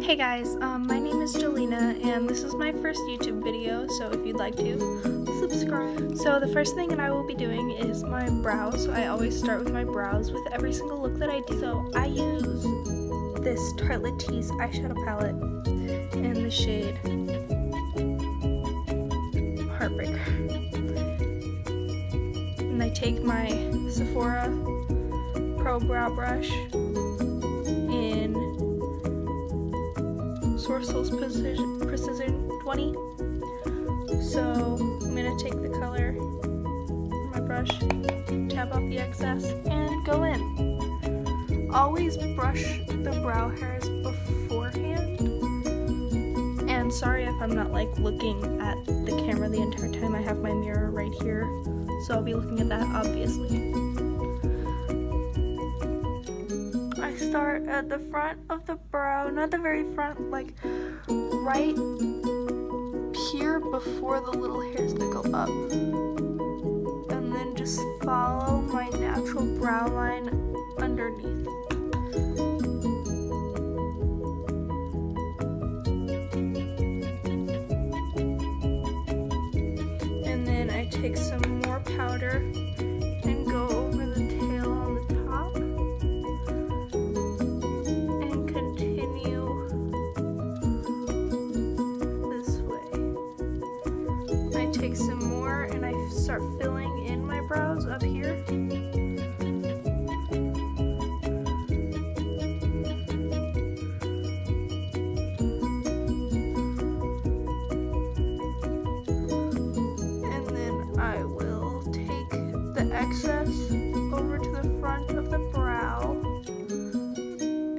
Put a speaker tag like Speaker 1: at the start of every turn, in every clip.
Speaker 1: Hey guys, my name is Jelena and this is my first YouTube video, so if you'd like to, subscribe. So the first thing that I will be doing is my brows. I always start with my brows with every single look that I do. So I use this Tartelette Tease eyeshadow palette in the shade Heartbreaker. And I take my Sephora Pro Brow Brush in Sourcil's Precision 20. So I'm going to take the color from my brush, tap off the excess, and go in. Always brush the brow hairs beforehand. And sorry if I'm not like looking at the camera the entire time. I have my mirror right here, so I'll be looking at that obviously. I start at the front of the brow, not the very front, like right here before the little hairs that go up, and then just follow my natural brow line underneath. And then I take some more powder and go over the tail on the top and continue this way. I take some more and I start filling in my brows up here. And then I will take the excess over to the front of the brow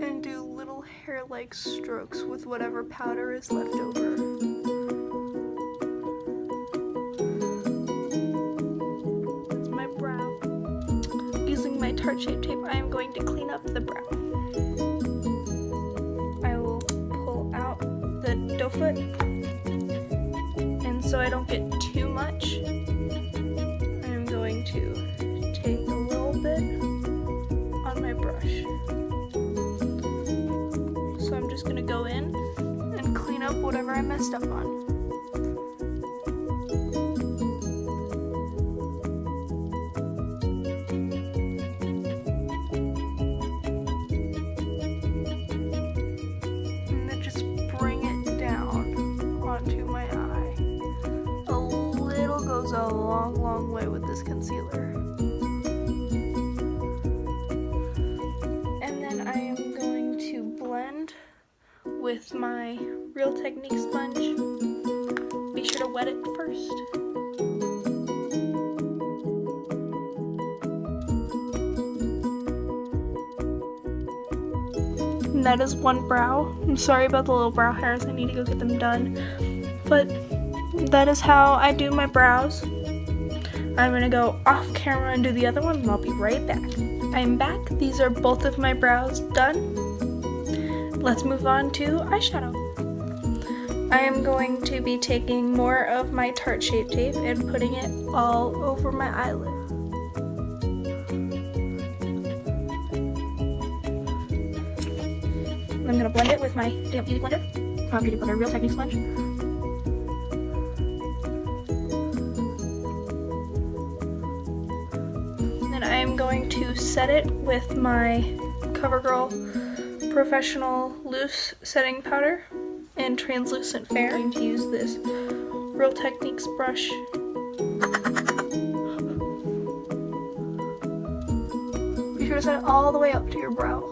Speaker 1: and do little hair-like strokes with whatever powder is left over. That's my brow. Using my Tarte Shape Tape, I am going to clean up the brow. I will pull out the doe foot, and so I don't get too much, I'm going to take a little bit on my brush. So I'm just going to go in and clean up whatever I messed up on. And then just bring it down onto my eye. A little goes a long, long way with this concealer. And then I am going to blend with my Real Technique sponge. Be sure to wet it first. And that is one brow. I'm sorry about the little brow hairs, I need to go get them done. But that is how I do my brows. I'm gonna go off camera and do the other one, and I'll be right back. I'm back. These are both of my brows done. Let's move on to eyeshadow. I am going to be taking more of my Tarte Shape Tape and putting it all over my eyelid. I'm gonna blend it with my damp beauty blender, not beauty blender, Real Technique sponge. Then I am going to set it with my CoverGirl Professional Loose Setting Powder and Translucent Fair. I'm going to use this Real Techniques brush. Be sure to set it all the way up to your brow.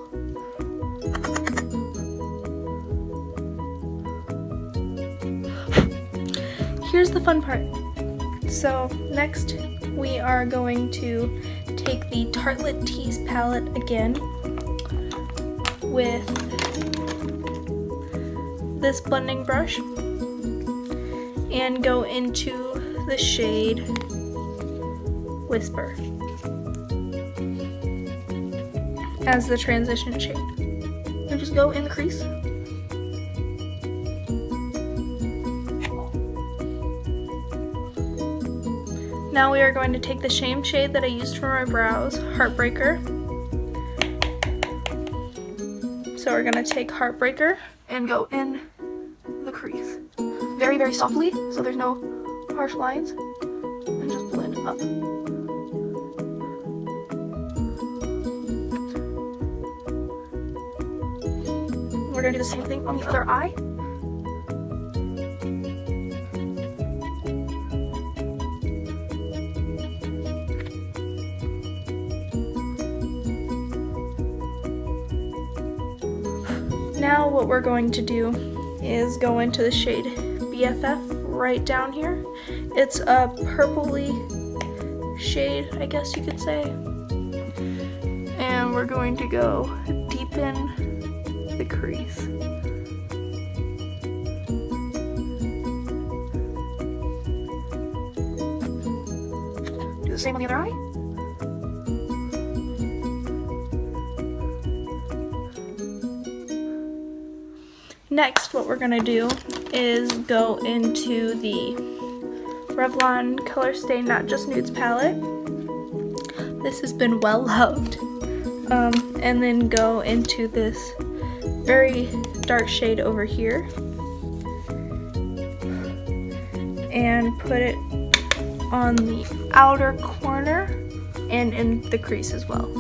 Speaker 1: Here's the fun part. So next we are going to take the Tartelette Tease palette again with this blending brush and go into the shade Whisper as the transition shade. And just go in the crease. Now we are going to take the same shade that I used for my brows, Heartbreaker. So we're gonna take Heartbreaker and go in the crease. Very, very softly, so there's no harsh lines. And just blend up. We're gonna do the same thing on the other eye. Now what we're going to do is go into the shade BFF right down here. It's a purpley shade, I guess you could say. And we're going to go deepen the crease. Do the same on the other eye. Next, what we're gonna do is go into the Revlon Color Stay Not Just Nudes palette. This has been well loved. And then go into this very dark shade over here and put it on the outer corner and in the crease as well.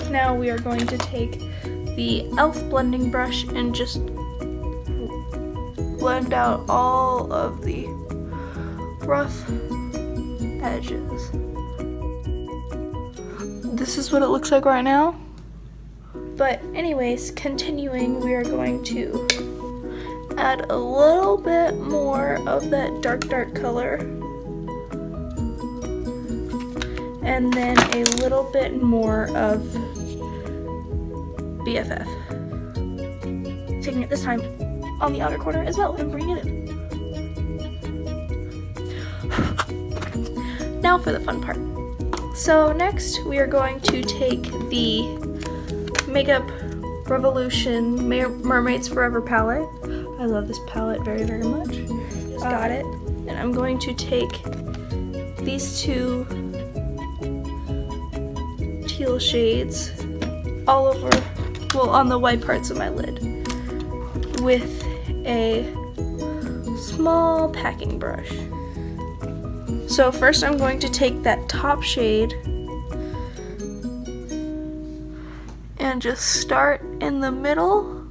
Speaker 1: Now we are going to take the e.l.f. blending brush and just blend out all of the rough edges. This is what it looks like right now. But anyways, continuing, we are going to add a little bit more of that dark color. And then a little bit more of BFF. Taking it this time on the outer corner as well and bringing it in. Now for the fun part. So next we are going to take the Makeup Revolution Mermaids Forever palette. I love this palette very, very much. Just got it. And I'm going to take these two teal shades all over, well, on the white parts of my lid with a small packing brush. So first I'm going to take that top shade and just start in the middle.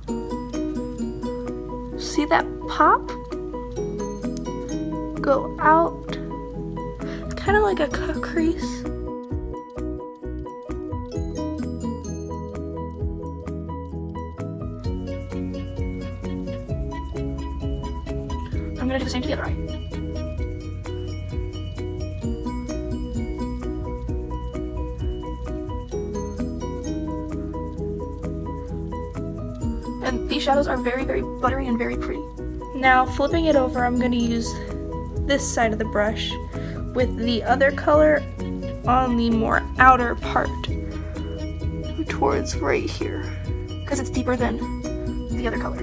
Speaker 1: See that pop? Go out, kind of like a cut crease. I'm gonna do the same to the other eye. And these shadows are very, very buttery and very pretty. Now flipping it over, I'm gonna use this side of the brush with the other color on the more outer part towards right here because it's deeper than the other color.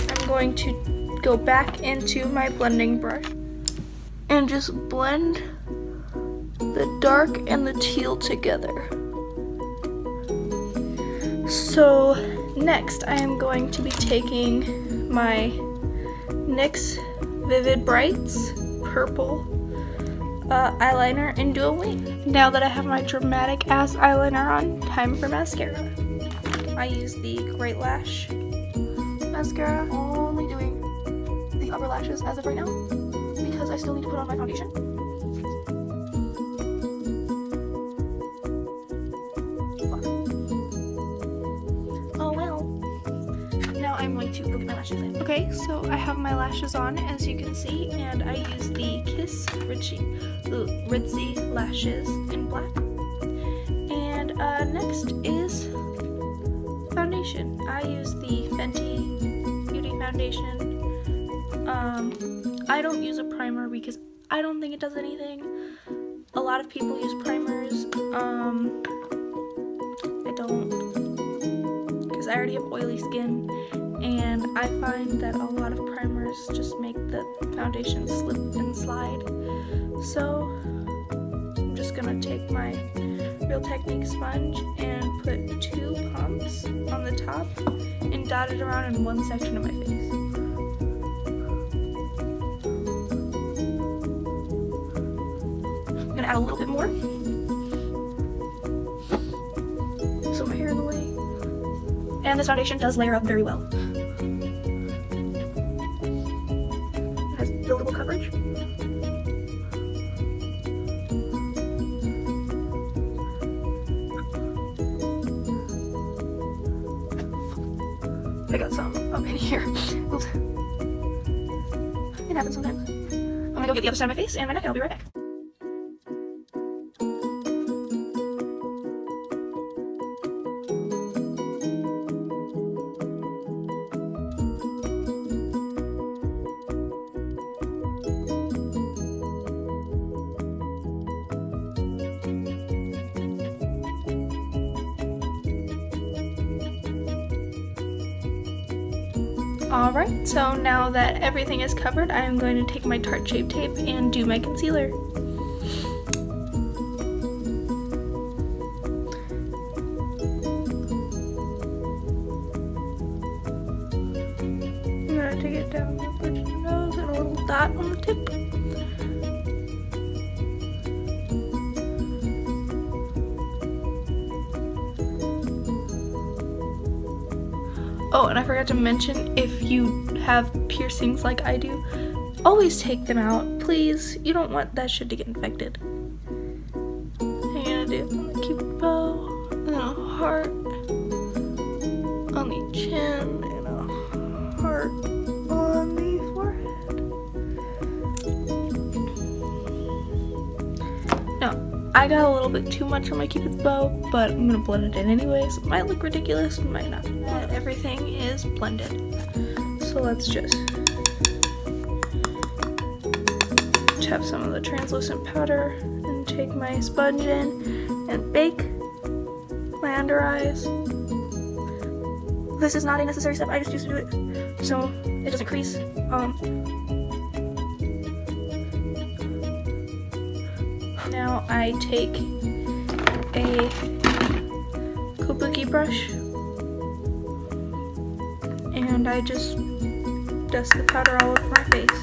Speaker 1: I'm going to go back into my blending brush and just blend the dark and the teal together. So next I am going to be taking my NYX Vivid Brights purple eyeliner and do a wing. Now that I have my dramatic ass eyeliner on, time for mascara. I use the Great Lash mascara, only doing the upper lashes as of right now because I still need to put on my foundation. I'm going to go get my lashes in. Okay, so I have my lashes on, as you can see, and I use the Kiss Ritzy lashes in black. And next is foundation. I use the Fenty Beauty Foundation I don't use a primer because I don't think it does anything. A lot of people use primers. I don't, because I already have oily skin, and I find that a lot of primers just make the foundation slip and slide. So I'm just gonna take my Real Technique sponge and put 2 pumps on the top and dot it around in one section of my face. I'm gonna add a little bit more so my hair in the way. And this foundation does layer up very well. It has buildable coverage. I got some up in here. Oops. It happens sometimes. I'm gonna go get the other side of my face and my neck, and I'll be right back. Alright, so now that everything is covered, I am going to take my Tarte Shape Tape and do my concealer. I'm going to take it down the bridge of the nose and a little dot on the tip. Oh, and I forgot to mention, if you have piercings like I do, always take them out, please. You don't want that shit to get infected. I'm gonna do a cute bow, and a heart on the chin, and a heart on the forehead. Now, I got a little bit too much on my Cupid's bow, but I'm gonna blend it in anyways. It might look ridiculous, might not. Everything is blended. So let's just tap some of the translucent powder and take my sponge in and bake my under eyes. This is not a necessary step, I just used to do it so it doesn't crease. Now I take a kabuki brush and I just dust the powder all over my face.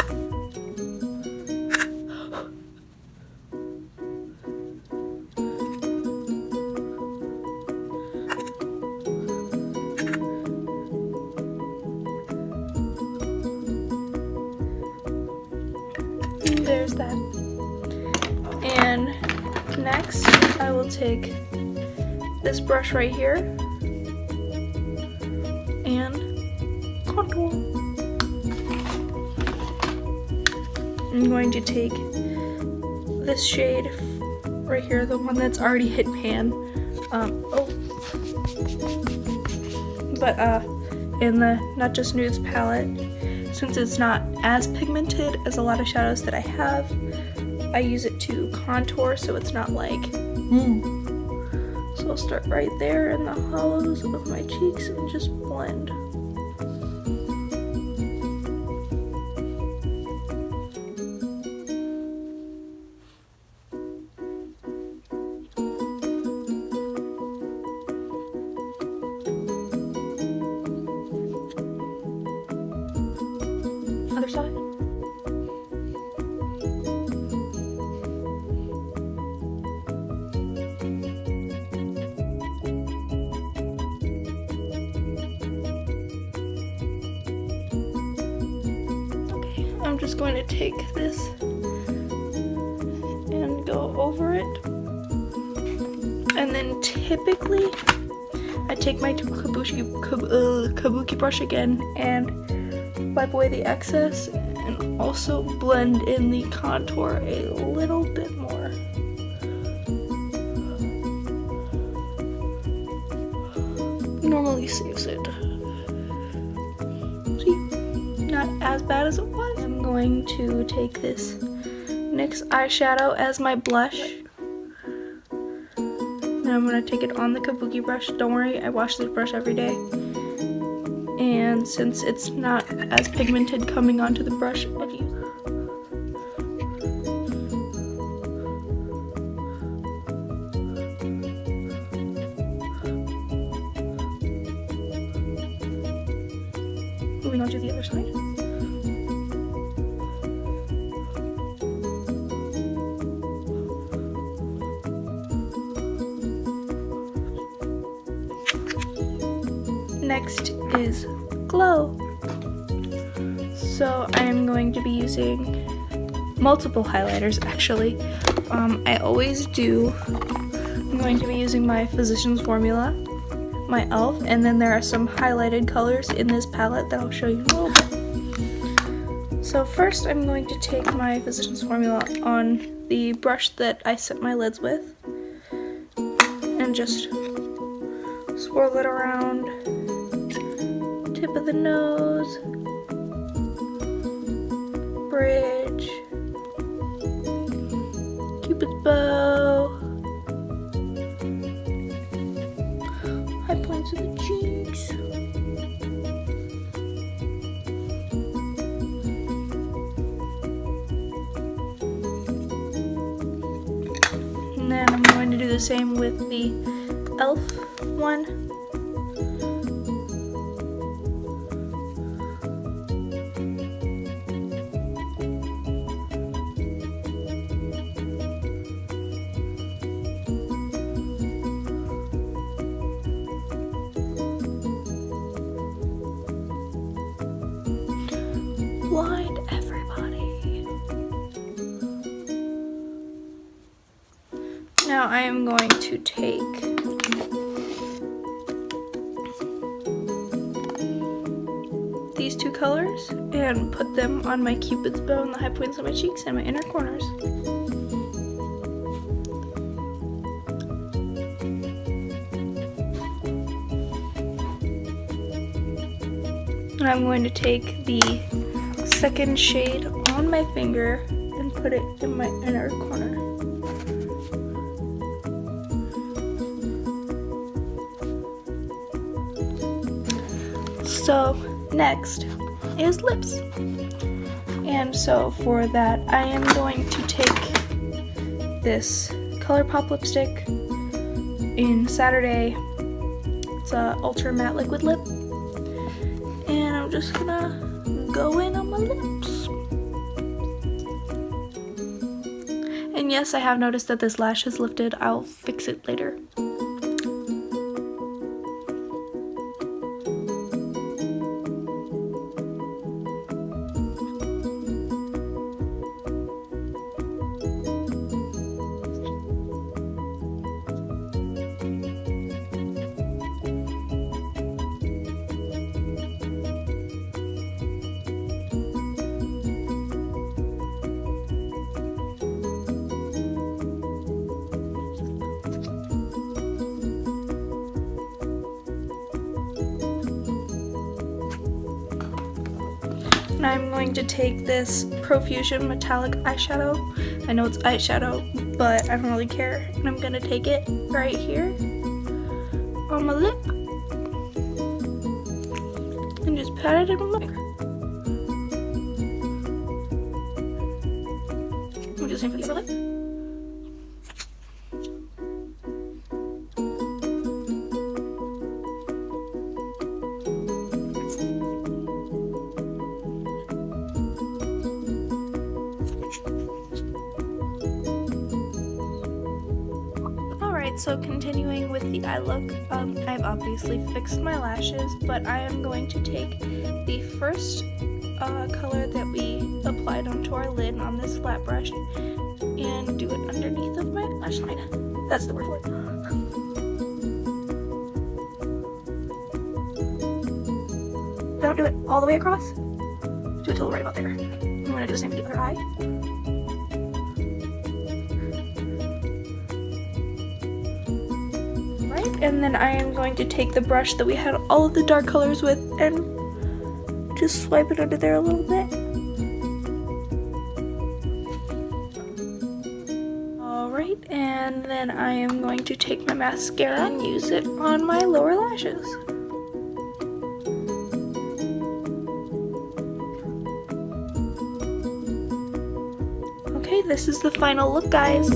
Speaker 1: There's that. And next I will take this brush right here and contour. I'm going to take this shade right here, the one that's already hit pan. In the Not Just Nudes palette, since it's not as pigmented as a lot of shadows that I have, I use it to contour so it's not like So I'll start right there in the hollows of my cheeks and just blend. Other side. Okay, I'm just going to take this and go over it. And then typically I take my kabuki brush again and wipe away the excess and also blend in the contour a little bit more. Normally saves it. See, not as bad as it was. going to take this NYX eyeshadow as my blush. And I'm going to take it on the kabuki brush. Don't worry, I wash this brush every day. And since it's not as pigmented coming onto the brush, I've used moving on to the other side. Next is glow. So I am going to be using multiple highlighters actually. I always do. I'm going to be using my Physicians Formula, my e.l.f., and then there are some highlighted colors in this palette that I'll show you in a little bit. So first I'm going to take my Physicians Formula on the brush that I set my lids with and just swirl it around tip of the nose, bridge, Cupid's bow, high points of the cheeks, and then I'm going to do the same with the e.l.f. one. Blind everybody. Now I am going to take these two colors and put them on my Cupid's bow and the high points of my cheeks and my inner corners. And I'm going to take the second shade on my finger and put it in my inner corner. So next is lips. And so for that I am going to take this ColourPop lipstick in Saturday. It's a ultra matte liquid lip. And I'm just gonna go in on my lips. And yes, I have noticed that this lash is lifted. I'll fix it later. And I'm going to take this Profusion metallic eyeshadow. I know it's eyeshadow, but I don't really care. And I'm gonna take it right here on my lip and just pat it in my finger. We'll do the same for the other lip. So continuing with the eye look, I've obviously fixed my lashes, but I am going to take the first color that we applied onto our lid on this flat brush and do it underneath of my lash line. That's the word for it. Don't do it all the way across. Do it till right about there. I'm going to do the same with the other eye. And then I am going to take the brush that we had all of the dark colors with and just swipe it under there a little bit. highlight, and then I am going to take my mascara and use it on my lower lashes. Okay, this is the final look, guys.